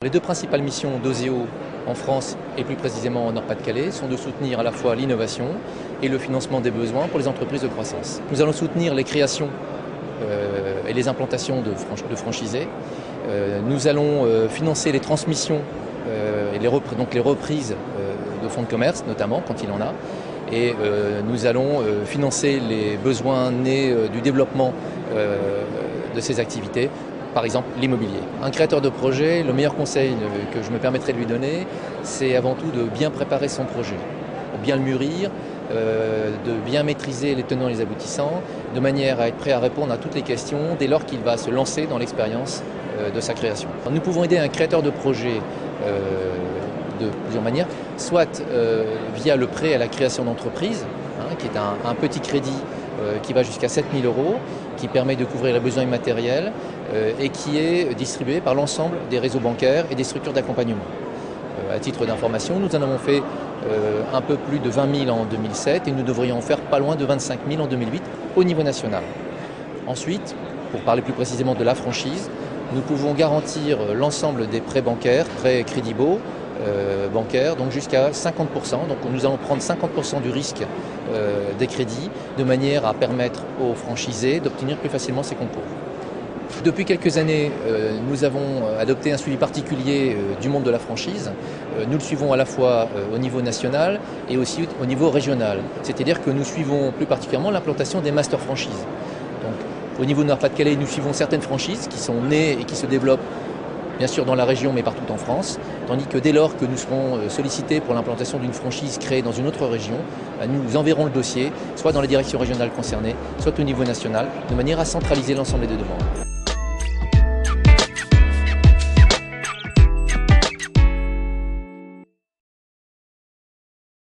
Les deux principales missions d'Oseo en France et plus précisément en Nord-Pas-de-Calais sont de soutenir à la fois l'innovation et le financement des besoins pour les entreprises de croissance. Nous allons soutenir les créations et les implantations de franchisés. Nous allons financer les transmissions et les reprises de fonds de commerce notamment quand il en a. Et nous allons financer les besoins nés du développement de ces activités, par exemple l'immobilier. Un créateur de projet, le meilleur conseil que je me permettrai de lui donner, c'est avant tout de bien préparer son projet, pour bien le mûrir, de bien maîtriser les tenants et les aboutissants, de manière à être prêt à répondre à toutes les questions dès lors qu'il va se lancer dans l'expérience de sa création. Nous pouvons aider un créateur de projet de plusieurs manières, soit via le prêt à la création d'entreprise, qui est un petit crédit qui va jusqu'à 7 000 €, qui permet de couvrir les besoins immatériels et qui est distribué par l'ensemble des réseaux bancaires et des structures d'accompagnement. À titre d'information, nous en avons fait un peu plus de 20 000 en 2007 et nous devrions en faire pas loin de 25 000 en 2008 au niveau national. Ensuite, pour parler plus précisément de la franchise, nous pouvons garantir l'ensemble des prêts bancaires, prêts crédits-baux, bancaires, donc jusqu'à 50%. Donc nous allons prendre 50% du risque des crédits de manière à permettre aux franchisés d'obtenir plus facilement ces concours. Depuis quelques années, nous avons adopté un suivi particulier du monde de la franchise. Nous le suivons à la fois au niveau national et aussi au niveau régional. C'est-à-dire que nous suivons plus particulièrement l'implantation des master franchises. Donc, au niveau de Nord-Pas-de-Calais, nous suivons certaines franchises qui sont nées et qui se développent bien sûr dans la région mais partout en France, tandis que dès lors que nous serons sollicités pour l'implantation d'une franchise créée dans une autre région, nous enverrons le dossier soit dans les directions régionales concernées, soit au niveau national, de manière à centraliser l'ensemble des demandes.